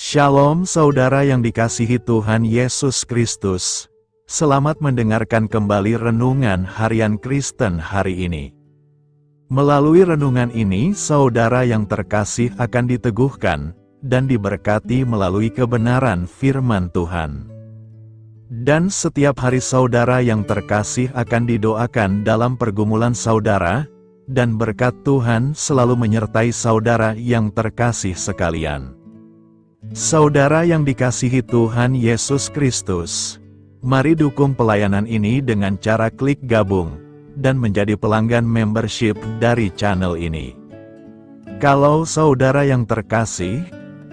Shalom saudara yang dikasihi Tuhan Yesus Kristus. Selamat mendengarkan kembali renungan harian Kristen hari ini. Melalui renungan ini, saudara yang terkasih akan diteguhkan dan diberkati melalui kebenaran firman Tuhan. Dan setiap hari saudara yang terkasih akan didoakan dalam pergumulan saudara, dan berkat Tuhan selalu menyertai saudara yang terkasih sekalian. Saudara yang dikasihi Tuhan Yesus Kristus, mari dukung pelayanan ini dengan cara klik gabung dan menjadi pelanggan membership dari channel ini. Kalau saudara yang terkasih,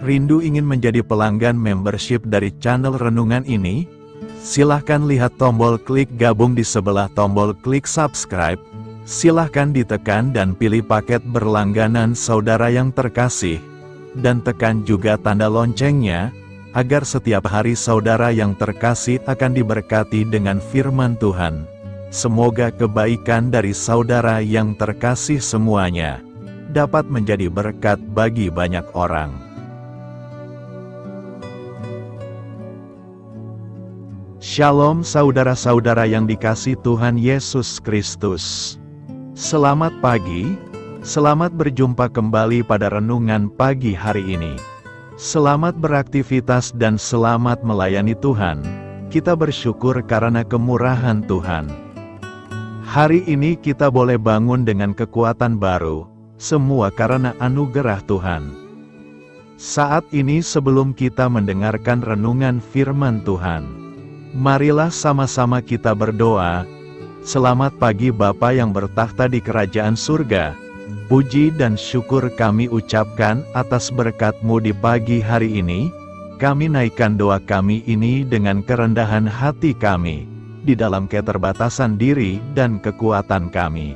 rindu ingin menjadi pelanggan membership dari channel renungan ini, silahkan lihat tombol klik gabung di sebelah tombol klik subscribe, silahkan ditekan dan pilih paket berlangganan saudara yang terkasih. Dan tekan juga tanda loncengnya, agar setiap hari saudara yang terkasih akan diberkati dengan firman Tuhan. Semoga kebaikan dari saudara yang terkasih semuanya dapat menjadi berkat bagi banyak orang. Shalom saudara-saudara yang dikasihi Tuhan Yesus Kristus. Selamat pagi. Selamat berjumpa kembali pada renungan pagi hari ini. Selamat beraktivitas dan selamat melayani Tuhan. Kita bersyukur karena kemurahan Tuhan. Hari ini kita boleh bangun dengan kekuatan baru, semua karena anugerah Tuhan. Saat ini sebelum kita mendengarkan renungan firman Tuhan, marilah sama-sama kita berdoa. Selamat pagi Bapa yang bertakhta di kerajaan surga. Puji dan syukur kami ucapkan atas berkat-Mu di pagi hari ini. Kami naikkan doa kami ini dengan kerendahan hati kami, di dalam keterbatasan diri dan kekuatan kami.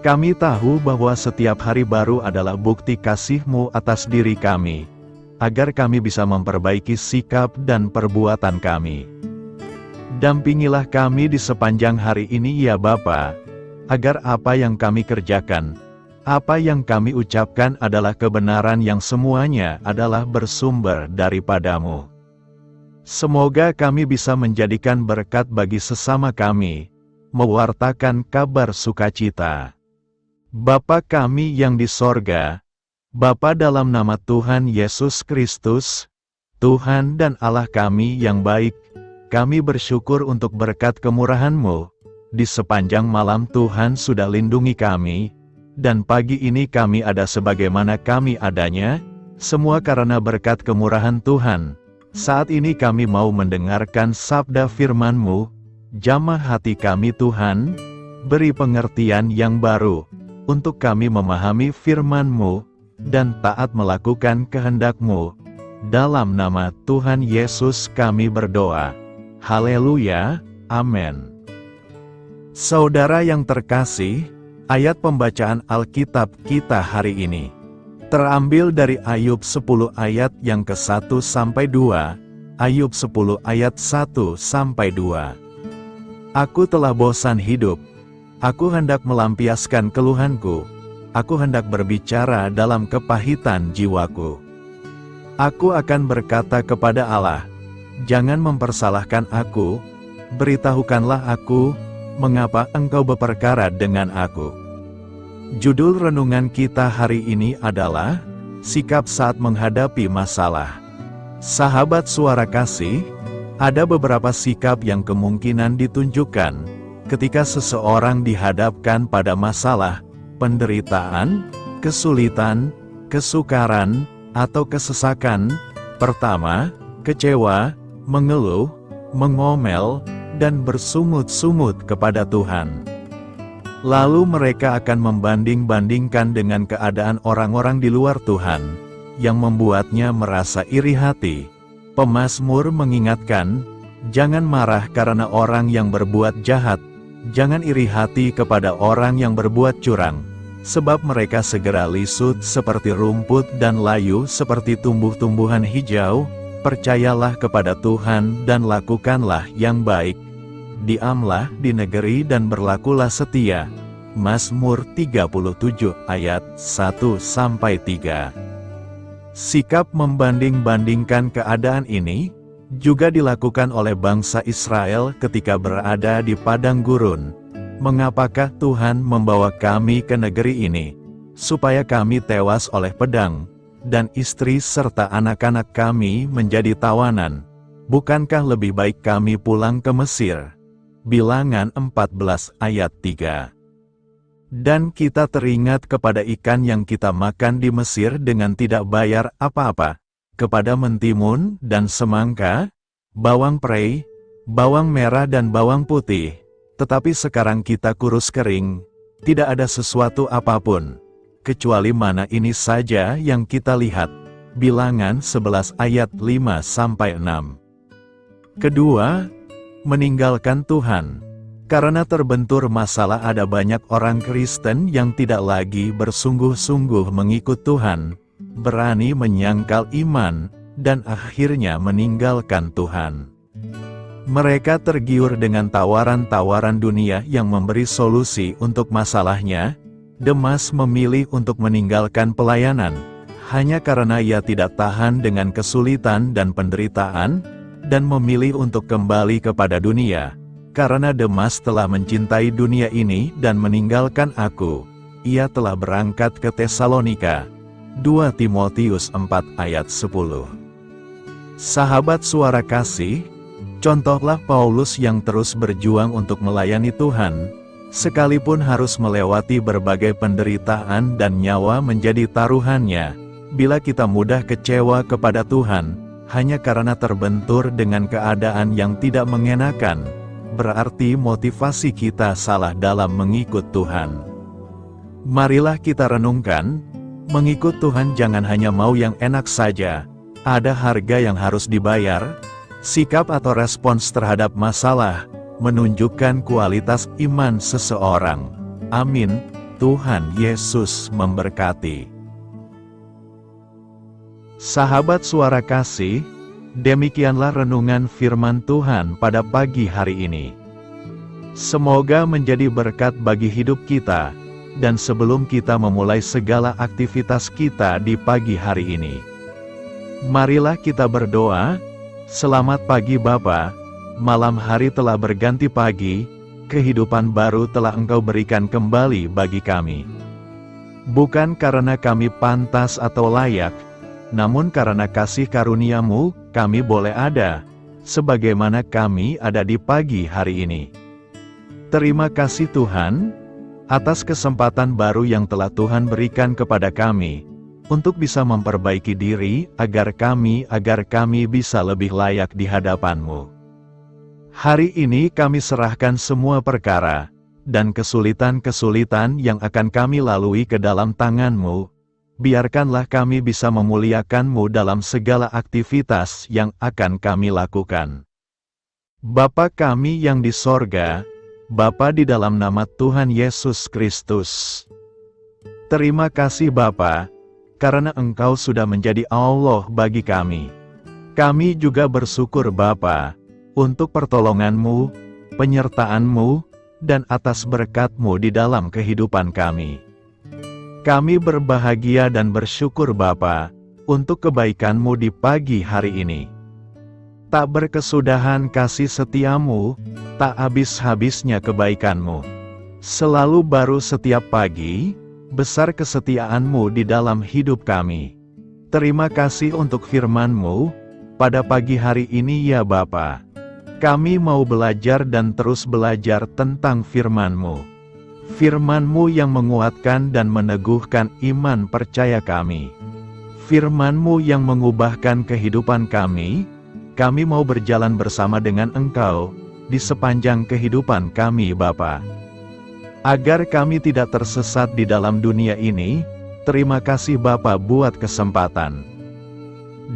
Kami tahu bahwa setiap hari baru adalah bukti kasih-Mu atas diri kami, agar kami bisa memperbaiki sikap dan perbuatan kami. Dampingilah kami di sepanjang hari ini ya Bapa, agar apa yang kami kerjakan, apa yang kami ucapkan adalah kebenaran yang semuanya adalah bersumber daripada-Mu. Semoga kami bisa menjadikan berkat bagi sesama kami, mewartakan kabar sukacita. Bapa kami yang di sorga, Bapa dalam nama Tuhan Yesus Kristus, Tuhan dan Allah kami yang baik, kami bersyukur untuk berkat kemurahan-Mu. Di sepanjang malam Tuhan sudah lindungi kami, dan pagi ini kami ada sebagaimana kami adanya, semua karena berkat kemurahan Tuhan. Saat ini kami mau mendengarkan sabda firman-Mu, jamah hati kami Tuhan, beri pengertian yang baru, untuk kami memahami firman-Mu, dan taat melakukan kehendak-Mu. Dalam nama Tuhan Yesus kami berdoa. Haleluya, amin. Saudara yang terkasih, ayat pembacaan Alkitab kita hari ini terambil dari Ayub 10 ayat yang ke-1 sampai 2, Ayub 10 ayat 1 sampai 2. Aku telah bosan hidup, aku hendak melampiaskan keluhanku, aku hendak berbicara dalam kepahitan jiwaku. Aku akan berkata kepada Allah, jangan mempersalahkan aku, beritahukanlah aku, mengapa engkau berperkara dengan aku? Judul renungan kita hari ini adalah sikap saat menghadapi masalah. Sahabat suara kasih, ada beberapa sikap yang kemungkinan ditunjukkan ketika seseorang dihadapkan pada masalah, penderitaan, kesulitan, kesukaran, atau kesesakan. Pertama, kecewa, mengeluh, mengomel, dan bersungut-sungut kepada Tuhan. Lalu mereka akan membanding-bandingkan dengan keadaan orang-orang di luar Tuhan, yang membuatnya merasa iri hati. Pemazmur mengingatkan, jangan marah karena orang yang berbuat jahat, jangan iri hati kepada orang yang berbuat curang, sebab mereka segera lisut seperti rumput dan layu seperti tumbuh-tumbuhan hijau. Percayalah kepada Tuhan dan lakukanlah yang baik. Diamlah di negeri dan berlakulah setia. Mazmur 37 ayat 1-3. Sikap membanding-bandingkan keadaan ini juga dilakukan oleh bangsa Israel ketika berada di padang gurun. Mengapakah Tuhan membawa kami ke negeri ini, supaya kami tewas oleh pedang, dan istri serta anak-anak kami menjadi tawanan? Bukankah lebih baik kami pulang ke Mesir? Bilangan 14 ayat 3. Dan kita teringat kepada ikan yang kita makan di Mesir dengan tidak bayar apa-apa, kepada mentimun dan semangka, bawang prei, bawang merah dan bawang putih. Tetapi sekarang kita kurus kering, tidak ada sesuatu apapun, kecuali mana ini saja yang kita lihat. Bilangan 11 ayat 5-6. Kedua, meninggalkan Tuhan. Karena terbentur masalah, ada banyak orang Kristen yang tidak lagi bersungguh-sungguh mengikut Tuhan, berani menyangkal iman, dan akhirnya meninggalkan Tuhan. Mereka tergiur dengan tawaran-tawaran dunia yang memberi solusi untuk masalahnya. Demas memilih untuk meninggalkan pelayanan, hanya karena ia tidak tahan dengan kesulitan dan penderitaan, dan memilih untuk kembali kepada dunia. Karena Demas telah mencintai dunia ini dan meninggalkan aku, ia telah berangkat ke Tesalonika. 2 Timotius 4 ayat 10. Sahabat Suara Kasih, contohlah Paulus yang terus berjuang untuk melayani Tuhan, sekalipun harus melewati berbagai penderitaan dan nyawa menjadi taruhannya. Bila kita mudah kecewa kepada Tuhan, hanya karena terbentur dengan keadaan yang tidak mengenakan, berarti motivasi kita salah dalam mengikut Tuhan. Marilah kita renungkan, mengikut Tuhan jangan hanya mau yang enak saja, ada harga yang harus dibayar. Sikap atau respons terhadap masalah menunjukkan kualitas iman seseorang. Amin. Tuhan Yesus memberkati. Sahabat Suara Kasih, demikianlah renungan firman Tuhan pada pagi hari ini. Semoga menjadi berkat bagi hidup kita, dan sebelum kita memulai segala aktivitas kita di pagi hari ini, marilah kita berdoa. Selamat pagi Bapa, malam hari telah berganti pagi, kehidupan baru telah Engkau berikan kembali bagi kami. Bukan karena kami pantas atau layak, namun karena kasih karunia-Mu, kami boleh ada, sebagaimana kami ada di pagi hari ini. Terima kasih Tuhan, atas kesempatan baru yang telah Tuhan berikan kepada kami, untuk bisa memperbaiki diri, agar kami bisa lebih layak di hadapan-Mu. Hari ini kami serahkan semua perkara, dan kesulitan-kesulitan yang akan kami lalui ke dalam tangan-Mu. Biarkanlah kami bisa memuliakan-Mu dalam segala aktivitas yang akan kami lakukan. Bapa kami yang di sorga, Bapa di dalam nama Tuhan Yesus Kristus. Terima kasih Bapa, karena Engkau sudah menjadi Allah bagi kami. Kami juga bersyukur Bapa, untuk pertolongan-Mu, penyertaan-Mu, dan atas berkat-Mu di dalam kehidupan kami. Kami berbahagia dan bersyukur Bapa, untuk kebaikan-Mu di pagi hari ini. Tak berkesudahan kasih setia-Mu, tak habis-habisnya kebaikan-Mu. Selalu baru setiap pagi, besar kesetiaan-Mu di dalam hidup kami. Terima kasih untuk firman-Mu, pada pagi hari ini ya Bapa. Kami mau belajar dan terus belajar tentang firman-Mu. Firman-Mu yang menguatkan dan meneguhkan iman percaya kami. Firman-Mu yang mengubahkan kehidupan kami mau berjalan bersama dengan Engkau, di sepanjang kehidupan kami Bapa. Agar kami tidak tersesat di dalam dunia ini, terima kasih Bapa buat kesempatan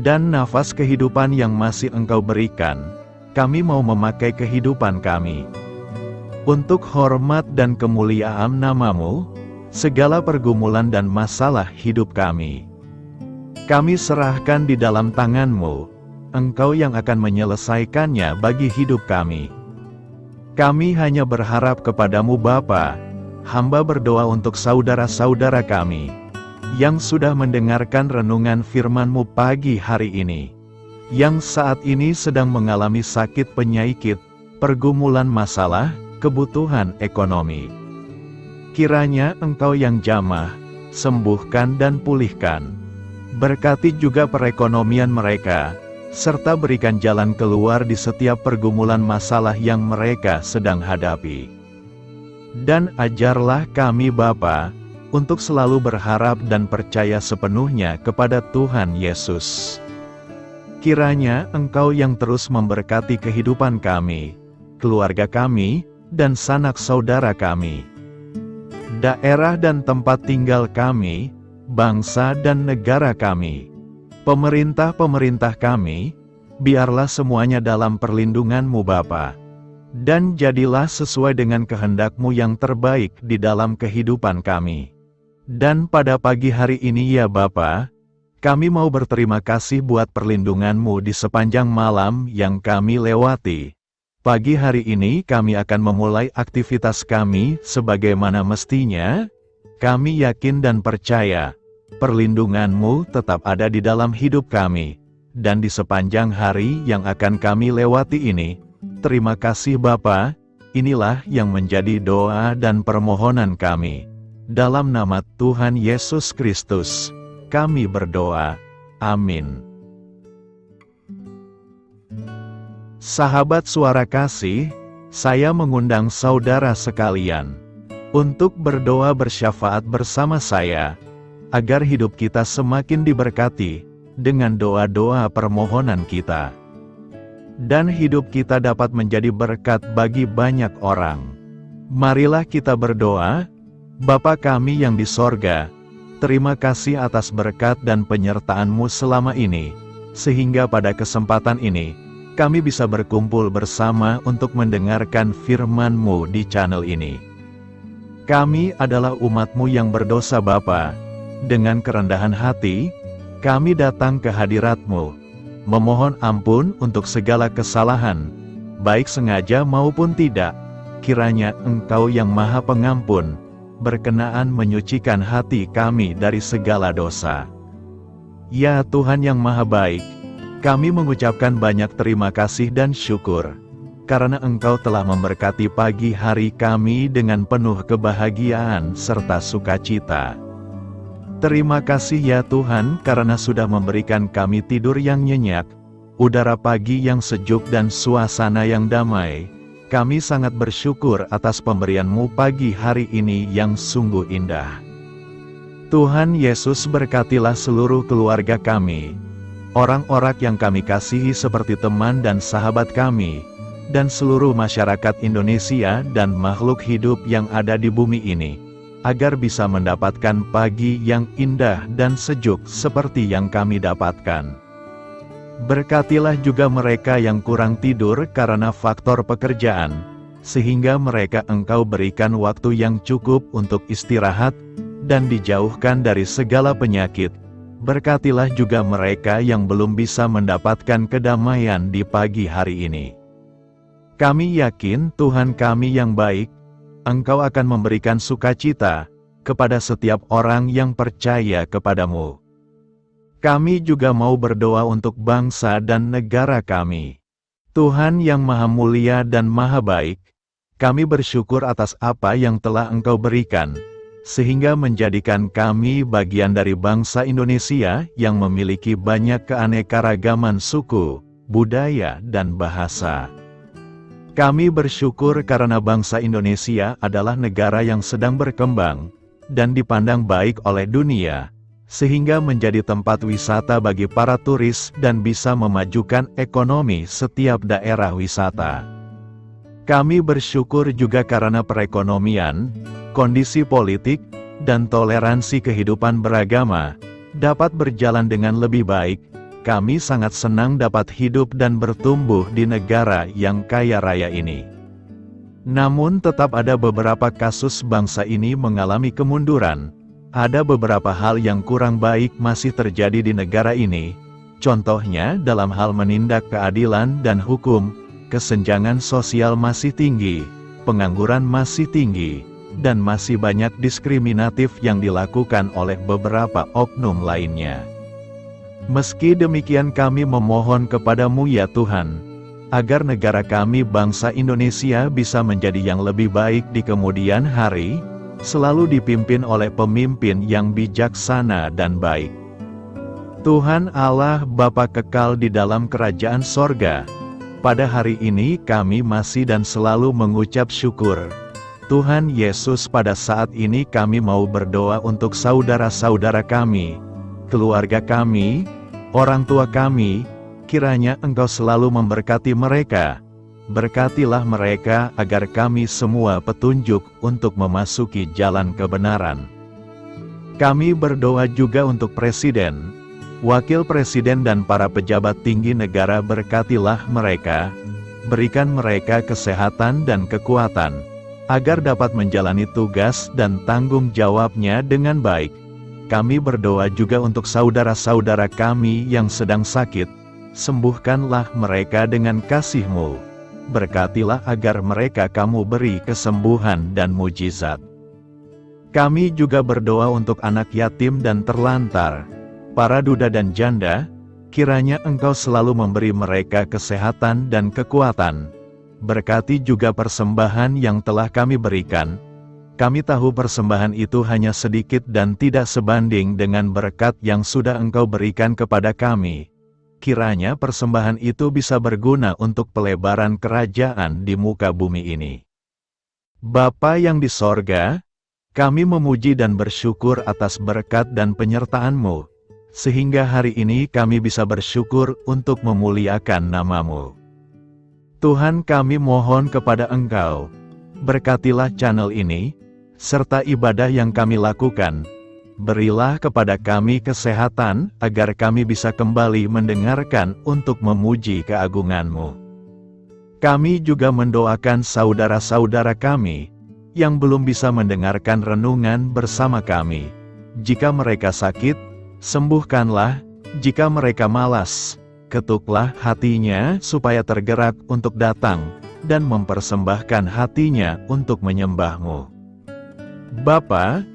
dan nafas kehidupan yang masih Engkau berikan. Kami mau memakai kehidupan kami untuk hormat dan kemuliaan nama-Mu. Segala pergumulan dan masalah hidup kami serahkan di dalam tangan-Mu. Engkau yang akan menyelesaikannya bagi hidup kami. Kami hanya berharap kepada-Mu Bapa. Hamba berdoa untuk saudara-saudara kami, yang sudah mendengarkan renungan firman-Mu pagi hari ini, yang saat ini sedang mengalami sakit penyakit, pergumulan masalah, kebutuhan ekonomi. Kiranya Engkau yang jamah, sembuhkan dan pulihkan. Berkati juga perekonomian mereka, serta berikan jalan keluar di setiap pergumulan masalah yang mereka sedang hadapi. Dan ajarlah kami Bapa, untuk selalu berharap dan percaya sepenuhnya kepada Tuhan Yesus. Kiranya Engkau yang terus memberkati kehidupan kami, keluarga kami, dan sanak saudara kami, daerah dan tempat tinggal kami, bangsa dan negara kami, pemerintah-pemerintah kami, biarlah semuanya dalam perlindungan-Mu Bapa. Dan jadilah sesuai dengan kehendak-Mu yang terbaik di dalam kehidupan kami. Dan pada pagi hari ini ya Bapa, kami mau berterima kasih buat perlindungan-Mu di sepanjang malam yang kami lewati. Pagi hari ini kami akan memulai aktivitas kami sebagaimana mestinya. Kami yakin dan percaya, perlindungan-Mu tetap ada di dalam hidup kami. Dan di sepanjang hari yang akan kami lewati ini, terima kasih Bapa, inilah yang menjadi doa dan permohonan kami. Dalam nama Tuhan Yesus Kristus, kami berdoa. Amin. Sahabat Suara Kasih, saya mengundang saudara sekalian untuk berdoa bersyafaat bersama saya, agar hidup kita semakin diberkati dengan doa-doa permohonan kita. Dan hidup kita dapat menjadi berkat bagi banyak orang. Marilah kita berdoa. Bapa kami yang di sorga, terima kasih atas berkat dan penyertaan-Mu selama ini, sehingga pada kesempatan ini, kami bisa berkumpul bersama untuk mendengarkan firman-Mu di channel ini. Kami adalah umat-Mu yang berdosa Bapa. Dengan kerendahan hati, kami datang ke hadirat-Mu, memohon ampun untuk segala kesalahan, baik sengaja maupun tidak. Kiranya Engkau yang Maha Pengampun, berkenaan menyucikan hati kami dari segala dosa. Ya Tuhan yang Maha Baik, kami mengucapkan banyak terima kasih dan syukur, karena Engkau telah memberkati pagi hari kami dengan penuh kebahagiaan serta sukacita. Terima kasih ya Tuhan karena sudah memberikan kami tidur yang nyenyak, udara pagi yang sejuk dan suasana yang damai. Kami sangat bersyukur atas pemberian-Mu pagi hari ini yang sungguh indah. Tuhan Yesus berkatilah seluruh keluarga kami, orang-orang yang kami kasihi seperti teman dan sahabat kami, dan seluruh masyarakat Indonesia dan makhluk hidup yang ada di bumi ini, agar bisa mendapatkan pagi yang indah dan sejuk seperti yang kami dapatkan. Berkatilah juga mereka yang kurang tidur karena faktor pekerjaan, sehingga mereka Engkau berikan waktu yang cukup untuk istirahat, dan dijauhkan dari segala penyakit. Berkatilah juga mereka yang belum bisa mendapatkan kedamaian di pagi hari ini. Kami yakin Tuhan kami yang baik, Engkau akan memberikan sukacita kepada setiap orang yang percaya kepada-Mu. Kami juga mau berdoa untuk bangsa dan negara kami. Tuhan yang Maha Mulia dan Maha Baik, kami bersyukur atas apa yang telah Engkau berikan, sehingga menjadikan kami bagian dari bangsa Indonesia yang memiliki banyak keanekaragaman suku, budaya, dan bahasa. Kami bersyukur karena bangsa Indonesia adalah negara yang sedang berkembang, dan dipandang baik oleh dunia, sehingga menjadi tempat wisata bagi para turis dan bisa memajukan ekonomi setiap daerah wisata. Kami bersyukur juga karena perekonomian, kondisi politik, dan toleransi kehidupan beragama dapat berjalan dengan lebih baik. Kami sangat senang dapat hidup dan bertumbuh di negara yang kaya raya ini. Namun tetap ada beberapa kasus bangsa ini mengalami kemunduran. Ada beberapa hal yang kurang baik masih terjadi di negara ini. Contohnya dalam hal menindak keadilan dan hukum, kesenjangan sosial masih tinggi, pengangguran masih tinggi, dan masih banyak diskriminatif yang dilakukan oleh beberapa oknum lainnya. Meski demikian kami memohon kepadamu ya Tuhan, agar negara kami bangsa Indonesia bisa menjadi yang lebih baik di kemudian hari, selalu dipimpin oleh pemimpin yang bijaksana dan baik. Tuhan Allah Bapa kekal di dalam kerajaan sorga, pada hari ini kami masih dan selalu mengucap syukur. Tuhan Yesus, pada saat ini kami mau berdoa untuk saudara-saudara kami, keluarga kami, orang tua kami, kiranya Engkau selalu memberkati mereka. Berkatilah mereka agar kami semua petunjuk untuk memasuki jalan kebenaran. Kami berdoa juga untuk Presiden, Wakil Presiden dan para pejabat tinggi negara. Berkatilah mereka, berikan mereka kesehatan dan kekuatan, agar dapat menjalani tugas dan tanggung jawabnya dengan baik. Kami berdoa juga untuk saudara-saudara kami yang sedang sakit, sembuhkanlah mereka dengan kasih-Mu. Berkatilah agar mereka Kamu beri kesembuhan dan mujizat. Kami juga berdoa untuk anak yatim dan terlantar, para duda dan janda, kiranya Engkau selalu memberi mereka kesehatan dan kekuatan. Berkati juga persembahan yang telah kami berikan. Kami tahu persembahan itu hanya sedikit dan tidak sebanding dengan berkat yang sudah Engkau berikan kepada kami. Kiranya persembahan itu bisa berguna untuk pelebaran kerajaan di muka bumi ini. Bapa yang di sorga, kami memuji dan bersyukur atas berkat dan penyertaan-Mu, sehingga hari ini kami bisa bersyukur untuk memuliakan nama-Mu. Tuhan, kami mohon kepada Engkau, berkatilah channel ini, serta ibadah yang kami lakukan. Berilah kepada kami kesehatan, agar kami bisa kembali mendengarkan untuk memuji keagungan-Mu. Kami juga mendoakan saudara-saudara kami, yang belum bisa mendengarkan renungan bersama kami. Jika mereka sakit, sembuhkanlah. Jika mereka malas, ketuklah hatinya supaya tergerak untuk datang, dan mempersembahkan hatinya untuk menyembah-Mu. Bapa,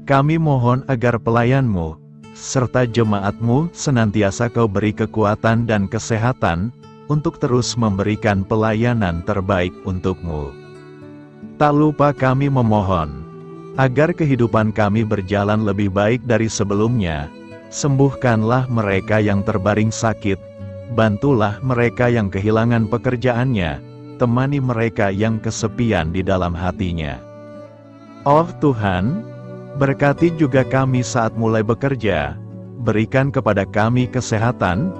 kami mohon agar pelayan-Mu, serta jemaat-Mu senantiasa Kau beri kekuatan dan kesehatan, untuk terus memberikan pelayanan terbaik untuk-Mu. Tak lupa kami memohon, agar kehidupan kami berjalan lebih baik dari sebelumnya. Sembuhkanlah mereka yang terbaring sakit, bantulah mereka yang kehilangan pekerjaannya, temani mereka yang kesepian di dalam hatinya. Oh Tuhan, berkati juga kami saat mulai bekerja, berikan kepada kami kesehatan,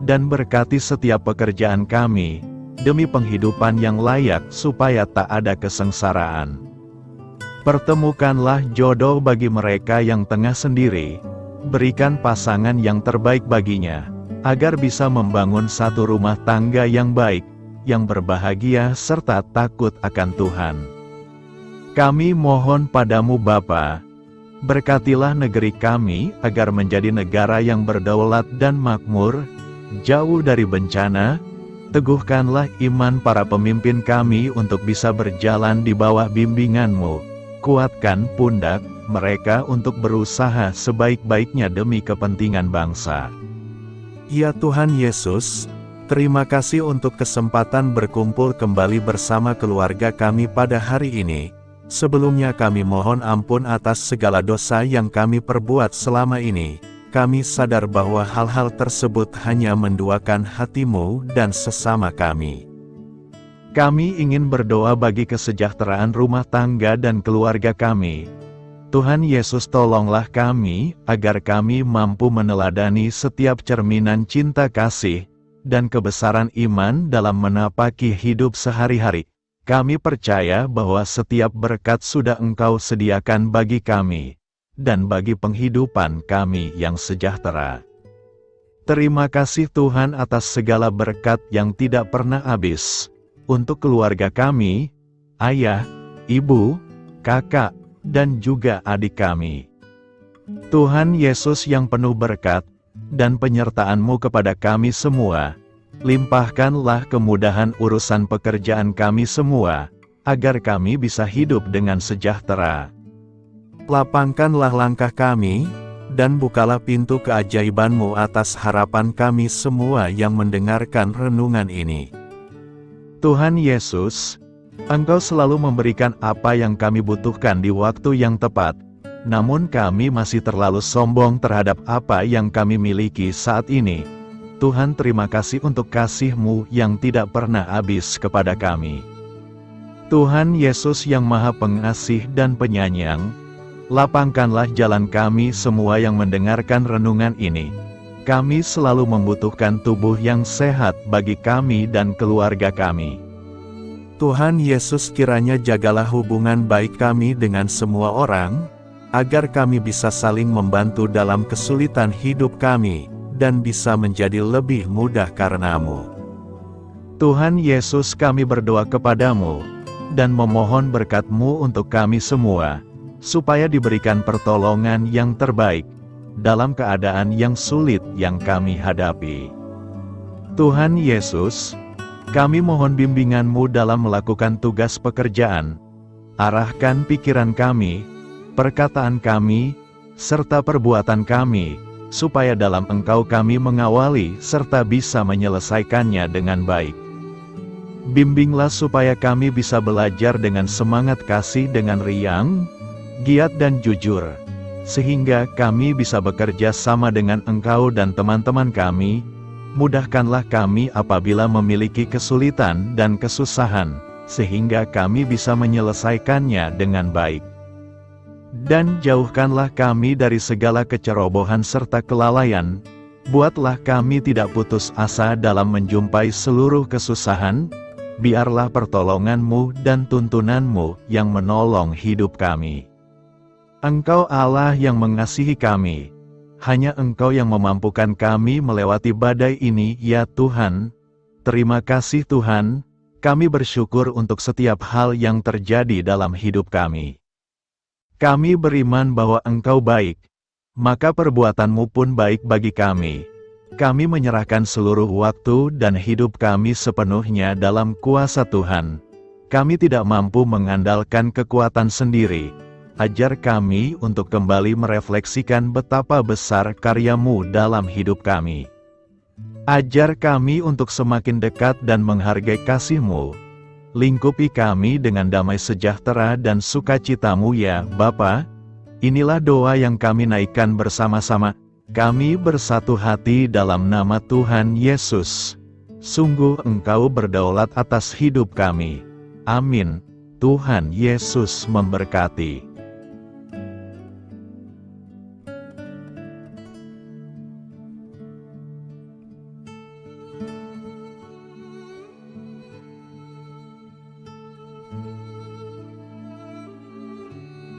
dan berkati setiap pekerjaan kami, demi penghidupan yang layak supaya tak ada kesengsaraan. Pertemukanlah jodoh bagi mereka yang tengah sendiri, berikan pasangan yang terbaik baginya, agar bisa membangun satu rumah tangga yang baik, yang berbahagia serta takut akan Tuhan. Kami mohon padamu Bapa, berkatilah negeri kami agar menjadi negara yang berdaulat dan makmur, jauh dari bencana. Teguhkanlah iman para pemimpin kami untuk bisa berjalan di bawah bimbingan-Mu. Kuatkan pundak mereka untuk berusaha sebaik-baiknya demi kepentingan bangsa. Ya Tuhan Yesus, terima kasih untuk kesempatan berkumpul kembali bersama keluarga kami pada hari ini. Sebelumnya kami mohon ampun atas segala dosa yang kami perbuat selama ini. Kami sadar bahwa hal-hal tersebut hanya menduakan hati-Mu dan sesama kami. Kami ingin berdoa bagi kesejahteraan rumah tangga dan keluarga kami. Tuhan Yesus, tolonglah kami, agar kami mampu meneladani setiap cerminan cinta kasih, dan kebesaran iman dalam menapaki hidup sehari-hari. Kami percaya bahwa setiap berkat sudah Engkau sediakan bagi kami, dan bagi penghidupan kami yang sejahtera. Terima kasih Tuhan atas segala berkat yang tidak pernah habis, untuk keluarga kami, ayah, ibu, kakak, dan juga adik kami. Tuhan Yesus yang penuh berkat, dan penyertaan-Mu kepada kami semua, limpahkanlah kemudahan urusan pekerjaan kami semua, agar kami bisa hidup dengan sejahtera. Lapangkanlah langkah kami, dan bukalah pintu keajaiban-Mu atas harapan kami semua yang mendengarkan renungan ini. Tuhan Yesus, Engkau selalu memberikan apa yang kami butuhkan di waktu yang tepat, namun kami masih terlalu sombong terhadap apa yang kami miliki saat ini. Tuhan, terima kasih untuk kasih-Mu yang tidak pernah habis kepada kami. Tuhan Yesus yang Maha Pengasih dan Penyayang, lapangkanlah jalan kami semua yang mendengarkan renungan ini. Kami selalu membutuhkan tubuh yang sehat bagi kami dan keluarga kami. Tuhan Yesus, kiranya jagalah hubungan baik kami dengan semua orang, agar kami bisa saling membantu dalam kesulitan hidup kami, dan bisa menjadi lebih mudah karena-Mu. Tuhan Yesus, kami berdoa kepadamu, dan memohon berkat-Mu untuk kami semua, supaya diberikan pertolongan yang terbaik, dalam keadaan yang sulit yang kami hadapi. Tuhan Yesus, kami mohon bimbingan-Mu dalam melakukan tugas pekerjaan. Arahkan pikiran kami, perkataan kami, serta perbuatan kami, supaya dalam Engkau kami mengawali serta bisa menyelesaikannya dengan baik. Bimbinglah supaya kami bisa belajar dengan semangat kasih dengan riang, giat dan jujur, sehingga kami bisa bekerja sama dengan Engkau dan teman-teman kami. Mudahkanlah kami apabila memiliki kesulitan dan kesusahan, sehingga kami bisa menyelesaikannya dengan baik. Dan jauhkanlah kami dari segala kecerobohan serta kelalaian. Buatlah kami tidak putus asa dalam menjumpai seluruh kesusahan. Biarlah pertolongan-Mu dan tuntunan-Mu yang menolong hidup kami. Engkau Allah yang mengasihi kami. Hanya Engkau yang memampukan kami melewati badai ini, ya Tuhan. Terima kasih Tuhan, kami bersyukur untuk setiap hal yang terjadi dalam hidup kami. Kami beriman bahwa Engkau baik, maka perbuatan-Mu pun baik bagi kami. Kami menyerahkan seluruh waktu dan hidup kami sepenuhnya dalam kuasa Tuhan. Kami tidak mampu mengandalkan kekuatan sendiri. Ajar kami untuk kembali merefleksikan betapa besar karya-Mu dalam hidup kami. Ajar kami untuk semakin dekat dan menghargai kasih-Mu. Lingkupi kami dengan damai sejahtera dan sukacita-Mu ya Bapa. Inilah doa yang kami naikkan bersama-sama. Kami bersatu hati dalam nama Tuhan Yesus. Sungguh Engkau berdaulat atas hidup kami. Amin. Tuhan Yesus memberkati.